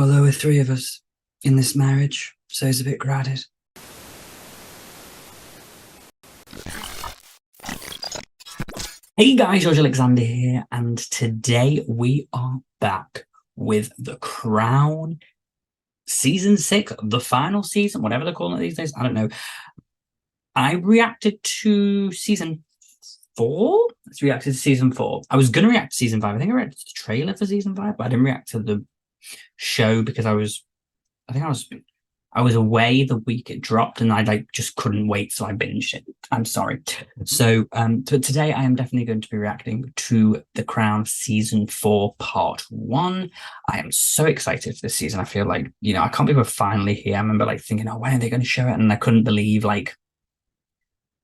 Well, there were three of us in this marriage, so it's a bit crowded. Hey guys, George Alexander here, and today we are back with The Crown Season 6, the final season, whatever they're calling it these days. I don't know. I reacted to Season 4. Let's react to Season 4. I was going to react to Season 5. I think I reacted to the trailer for Season 5, but I didn't react to the show because I was away the week it dropped and I just couldn't wait, so I binged it. I'm sorry. So but today I am definitely going to be reacting to The Crown Season 4 Part 1. I am so excited for this season. I feel like, I can't believe we're finally here. I remember thinking, oh, when are they going to show it? And I couldn't believe was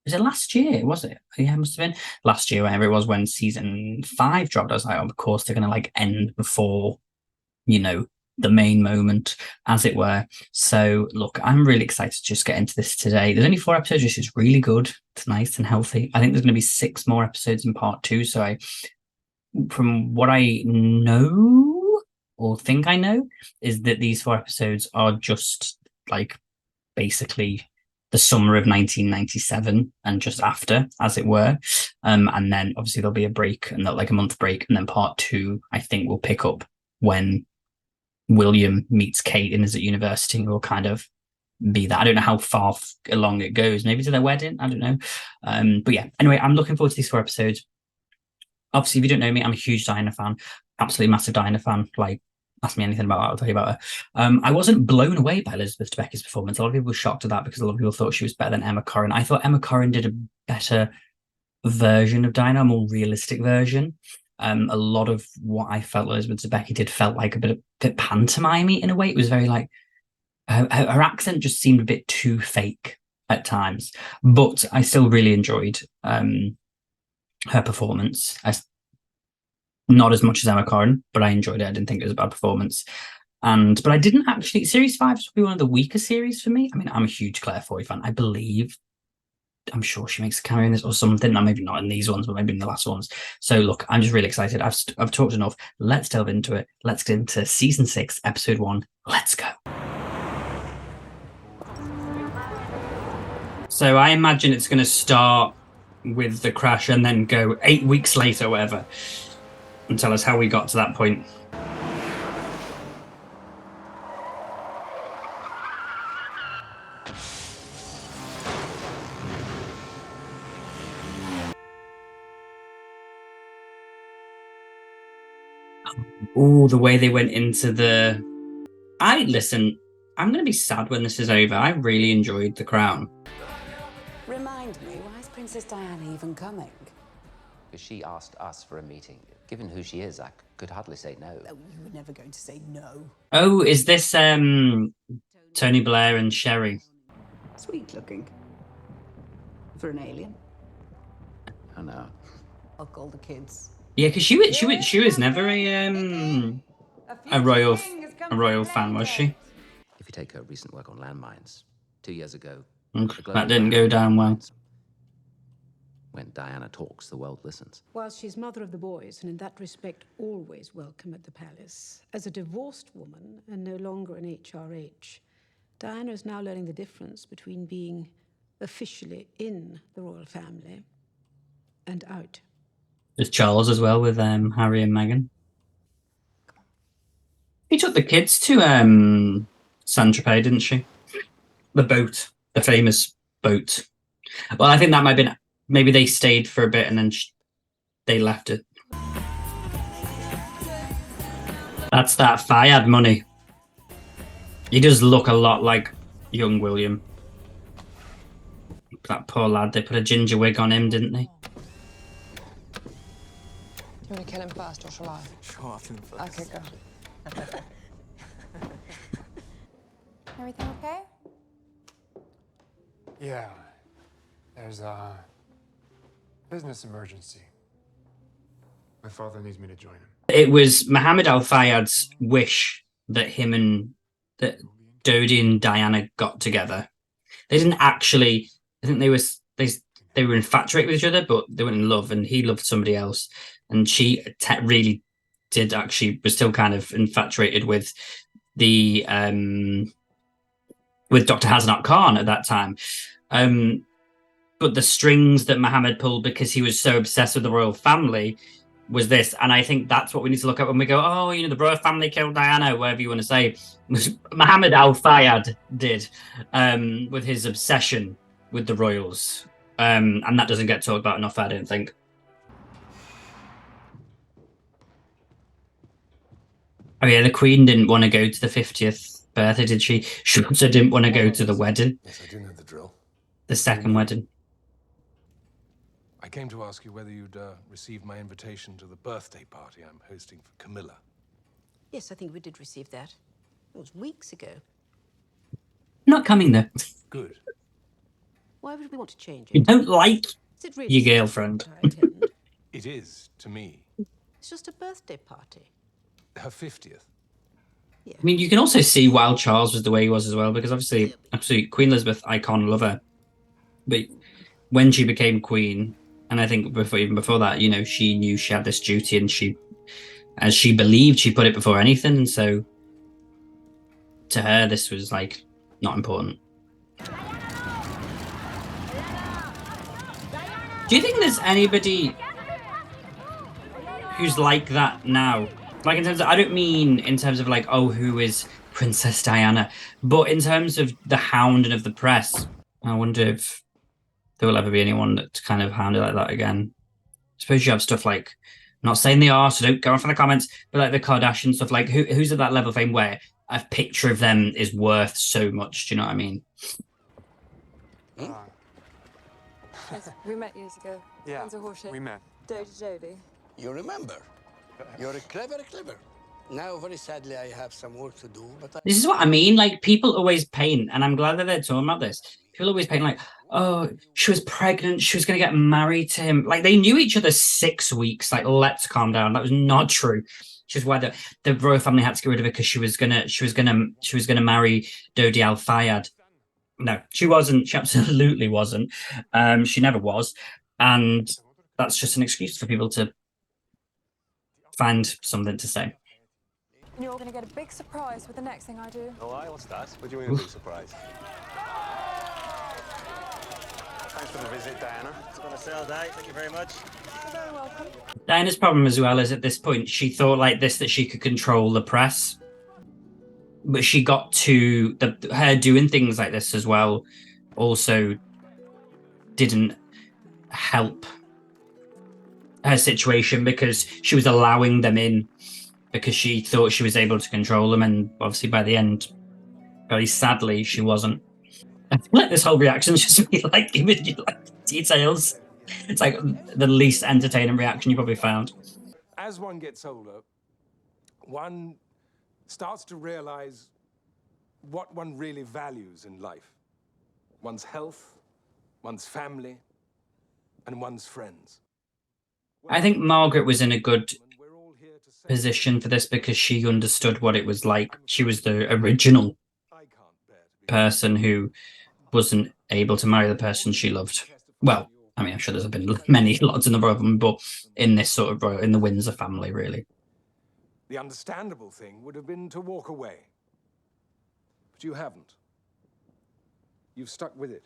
it last year? Was it? Yeah, it must have been last year, whenever it was, when Season 5 dropped. I was like, oh, of course they're going to end before, the main moment, as it were. So look, I'm really excited to just get into this today. There's only 4 episodes, which is really good. It's nice and healthy. I think there's going to be 6 more episodes in part 2. So from what I know or think I know, is that these 4 episodes are just basically the summer of 1997 and just after, as it were. And then obviously there'll be a break, and a month break, and then part 2 I think will pick up when William meets Kate and is at university. Will kind of be that. I don't know how far along it goes. Maybe to their wedding. I don't know. But yeah. Anyway, I'm looking forward to these 4 episodes. Obviously, if you don't know me, I'm a huge Diana fan. Absolutely massive Diana fan. Ask me anything about her, I'll tell you about her. I wasn't blown away by Elizabeth Debicki's performance. A lot of people were shocked at that because a lot of people thought she was better than Emma Corrin. I thought Emma Corrin did a better version of Diana, a more realistic version. A lot of what I felt Elizabeth Debicki did felt like a bit pantomimey in a way. It was very her accent just seemed a bit too fake at times, but I still really enjoyed her performance. Not as much as Emma Corrin, but I enjoyed it. I didn't think it was a bad performance. But I didn't actually. Series 5 would be one of the weaker series for me. I mean, I'm a huge Claire Foy fan. I'm sure she makes a cameo in this or something. Now, maybe not in these ones, but maybe in the last ones. So look, I'm just really excited. I've talked enough. Let's delve into it. Let's get into Season 6, Episode 1. Let's go. So I imagine it's going to start with the crash and then go 8 weeks later, whatever, and tell us how we got to that point. Oh, the way they went into the... Listen, I'm going to be sad when this is over. I really enjoyed The Crown. Remind me, why is Princess Diana even coming? Because she asked us for a meeting. Given who she is, I could hardly say no. Oh, you were never going to say no. Oh, is this Tony Blair and Sherry? Sweet looking. For an alien. I know. I'll call the kids. Yeah, because she was never a royal fan, was she? If you take her recent work on landmines, 2 years ago, that didn't go down well. When Diana talks, the world listens. While she's mother of the boys, and in that respect always welcome at the palace, as a divorced woman and no longer an HRH, Diana is now learning the difference between being officially in the royal family and out. There's Charles as well with Harry and Meghan. He took the kids to Saint-Tropez, didn't she? The boat, the famous boat. Well, I think that might have been... Maybe they stayed for a bit and then they left it. That's that Fayad money. He does look a lot like young William. That poor lad. They put a ginger wig on him, didn't they? You want to kill him first, or shall I? Sure, I'll kill him first. Okay, go. Everything okay? Yeah. There's a business emergency. My father needs me to join him. It was Mohammed Al Fayad's wish that him and that Dodi and Diana got together. They didn't actually... I think they were infatuated with each other, but they weren't in love, and he loved somebody else. And she really did actually... was still kind of infatuated with the with Dr. Hasnat Khan at that time. But the strings that Muhammad pulled because he was so obsessed with the royal family was this. And I think that's what we need to look at when we go, oh, the royal family killed Diana, whatever you want to say. Muhammad Al Fayed did, with his obsession with the royals. And that doesn't get talked about enough, I don't think. Oh yeah, the Queen didn't want to go to the 50th birthday, did she? She also didn't want to go to the wedding. Yes, I do know the drill. The second wedding. I came to ask you whether you'd received my invitation to the birthday party I'm hosting for Camilla. Yes, I think we did receive that. It was weeks ago. Not coming though. Good. Why would we want to change You it? don't like Is it really your so girlfriend. important I attend? It is, to me. It's just a birthday party. Her 50th. Yeah. I mean, you can also see why Charles was the way he was as well, because obviously, absolutely, Queen Elizabeth, icon, love her. But when she became queen, and I think even before that, she knew she had this duty, and as she believed, she put it before anything. And so, to her, this was like not important. Do you think there's anybody who's like that now? Like, in terms of, I don't mean in terms of like, oh, who is Princess Diana, but in terms of the hounding of the press. I wonder if there will ever be anyone that's kind of hounded like that again. I suppose you have stuff like, I'm not saying they are, so don't go off in the comments, but like the Kardashian stuff, like who's at that level of fame where a picture of them is worth so much? Do you know what I mean? Yes, we met years ago. Yeah, we met. Jodie. You remember? You're clever. Now, very sadly, I have some work to do, but This is what I mean. Like, people always paint, and I'm glad that they're talking about this. People always paint like, oh, she was pregnant, she was going to get married to him. Like, they knew each other 6 weeks. Like, let's calm down. That was not true. Which is why the royal family had to get rid of her, because she was gonna marry Dodi Al Fayed. No, she wasn't. She absolutely wasn't. She never was, and that's just an excuse for people to find something to say. You're going to get a big surprise with the next thing I do. Oh, aye, what's that? What do you mean, a big surprise? Thanks for the visit, Diana. It's been a sale day. Thank you very much. You're very welcome. Diana's problem as well is at this point, she thought like this, that she could control the press. But she got to her doing things like this as well also didn't help her situation, because she was allowing them in because she thought she was able to control them, and obviously by the end, very sadly, she wasn't. I feel like this whole reaction is just me like giving you like details. It's like the least entertaining reaction you probably found. As one gets older, one starts to realize what one really values in life. One's health, one's family, and one's friends. I think Margaret was in a good position for this because she understood what it was like. She was the original person who wasn't able to marry the person she loved. Well, I mean, I'm sure there's been many lots in the royal family, but in this sort of royal, in the Windsor family, really. The understandable thing would have been to walk away. But you haven't. You've stuck with it.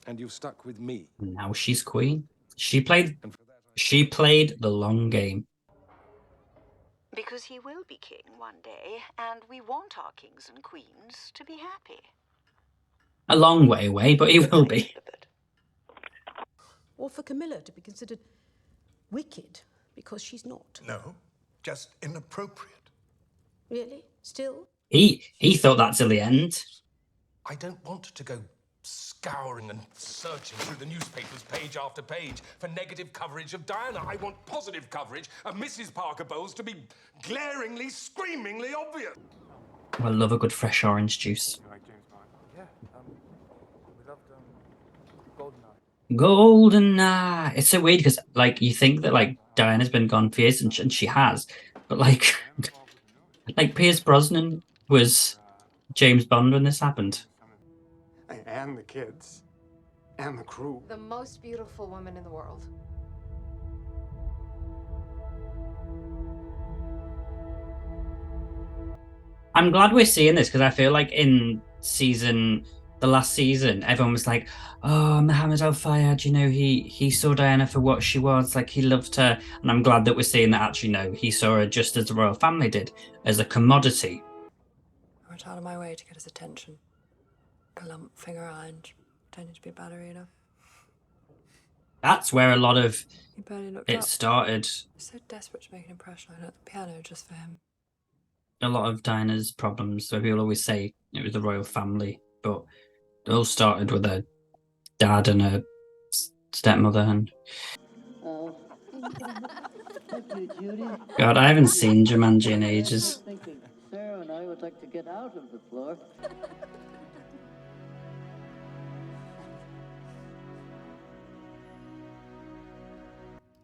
And you've stuck with me. Now she's queen. She played the long game. Because he will be king one day, and we want our kings and queens to be happy. A long way away, but he will be. Or for Camilla to be considered wicked because she's not. no, just inappropriate. Really? Still? He thought that till the end. I don't want to go scouring and searching through the newspapers page after page for negative coverage of Diana. I want positive coverage of Mrs. Parker Bowles to be glaringly, screamingly obvious. I love a good fresh orange juice. You like James Bond? Yeah, we loved GoldenEye. It's so weird because, like, you think that like Diana's been gone for years, and she has, but like, like Pierce Brosnan was James Bond when this happened. And the kids. And the crew. The most beautiful woman in the world. I'm glad we're seeing this because I feel like in the last season, everyone was like, "Oh, Mohammed Al Fayed, you know, he saw Diana for what she was, like he loved her." And I'm glad that we're seeing that actually, no, he saw her just as the royal family did, as a commodity. I went out of my way to get his attention. Glump, finger ironed, pretending to be a ballerina. That's where a lot of He barely looked it up. started. I was so desperate to make an impression, I left the piano just for him. A lot of Diana's problems. So people always say it was the royal family, but it all started with a dad and a stepmother. And Oh. Thank you, Judy. God, I haven't seen Jumanji in ages. Thinking Sarah and I would like to get out of the floor.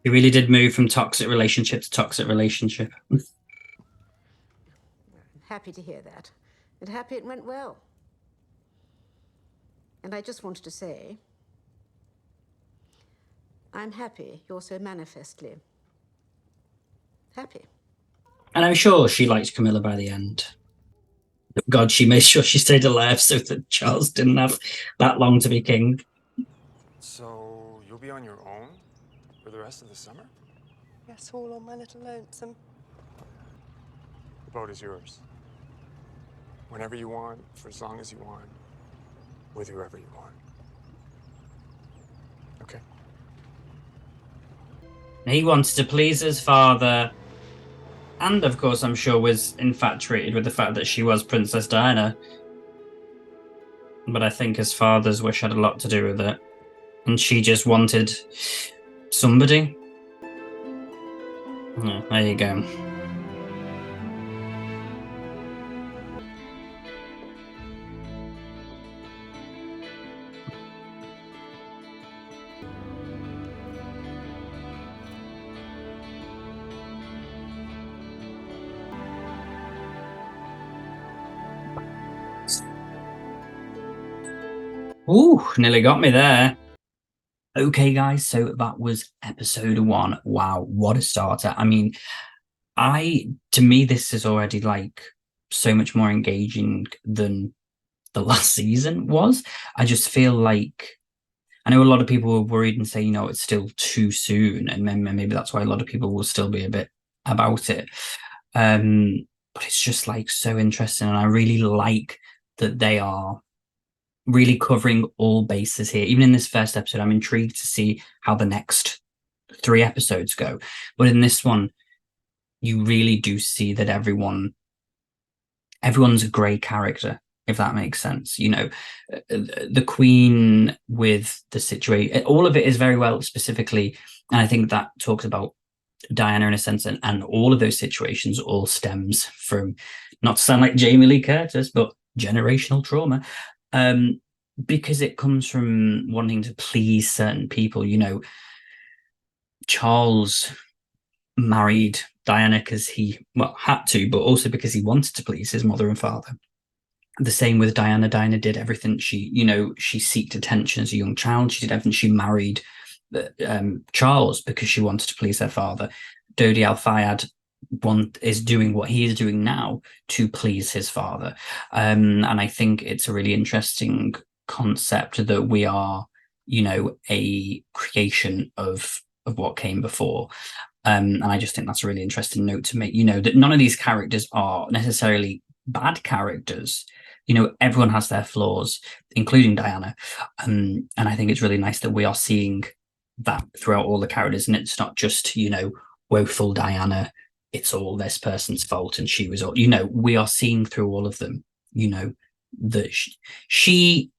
He really did move from toxic relationship to toxic relationship. I'm happy to hear that, and happy it went well. And I just wanted to say, I'm happy you're so manifestly happy. And I'm sure she liked Camilla by the end. God, she made sure she stayed alive so that Charles didn't have that long to be king. So you'll be on your own for the rest of the summer? Yes, all on my little lonesome. The boat is yours. Whenever you want, for as long as you want, with whoever you want. Okay? He wanted to please his father, and of course, I'm sure was infatuated with the fact that she was Princess Diana. But I think his father's wish had a lot to do with it. And she just wanted somebody. Yeah, there you go. Ooh, nearly got me there. Okay, guys, so that was episode 1. Wow, what a starter. I mean, to me, this is already like so much more engaging than the last season was. I just feel like I know a lot of people were worried and say, it's still too soon, and then maybe that's why a lot of people will still be a bit about it. But it's just like so interesting, and I really like that they are really covering all bases here. Even in this first episode, I'm intrigued to see how the next 3 episodes go. But in this one, you really do see that everyone's a grey character, if that makes sense. The Queen with the situation, all of it is very well specifically, and I think that talks about Diana in a sense, and all of those situations all stems from, not to sound like Jamie Lee Curtis, but generational trauma. Because it comes from wanting to please certain people. Charles married Diana because he had to, but also because he wanted to please his mother and father. The same with Diana. Diana did everything. She seeked attention as a young child. She did everything. She married Charles because she wanted to please her father. Dodi Al Fayed is doing what he is doing now to please his father. And I think it's a really interesting concept that we are, a creation of what came before. And I just think that's a really interesting note to make, that none of these characters are necessarily bad characters. Everyone has their flaws, including Diana. And I think it's really nice that we are seeing that throughout all the characters, and it's not just, woeful Diana, it's all this person's fault and she was all, we are seeing through all of them, that she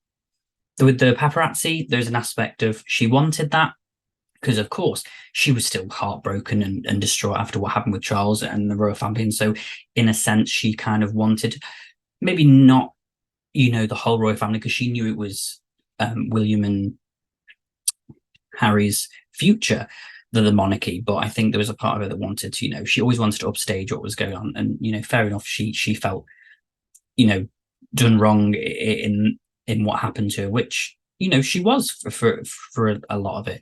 with the paparazzi, there's an aspect of she wanted that because, of course, she was still heartbroken and distraught after what happened with Charles and the royal family. And so, in a sense, she kind of wanted, maybe not, the whole royal family, because she knew it was William and Harry's future, the monarchy. But I think there was a part of her that wanted to, she always wanted to upstage what was going on. And, fair enough, she felt, done wrong in what happened to her, which, she was for a lot of it.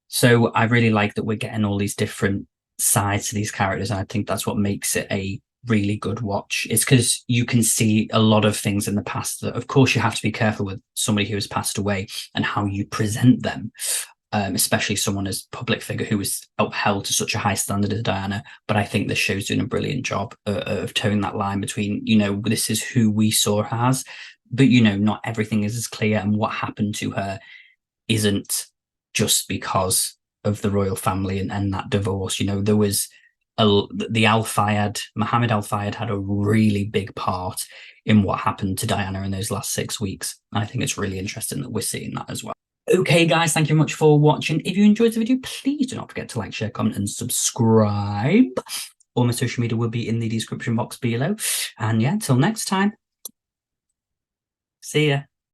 So I really like that we're getting all these different sides to these characters, and I think that's what makes it a really good watch. It's because you can see a lot of things in the past that, of course, you have to be careful with somebody who has passed away and how you present them, especially someone as public figure who was upheld to such a high standard as Diana. But I think the show's doing a brilliant job of towing that line between, you know, this is who we saw her as, but, you know, not everything is as clear, and what happened to her isn't just because of the royal family and that divorce. You know, there was the Al Fayed, Mohammed Al Fayed, had a really big part in what happened to Diana in those last 6 weeks. And I think it's really interesting that we're seeing that as well. Okay, guys, thank you very much for watching. If you enjoyed the video, please do not forget to like, share, comment, and subscribe. All my social media will be in the description box below. And yeah, until next time, see ya.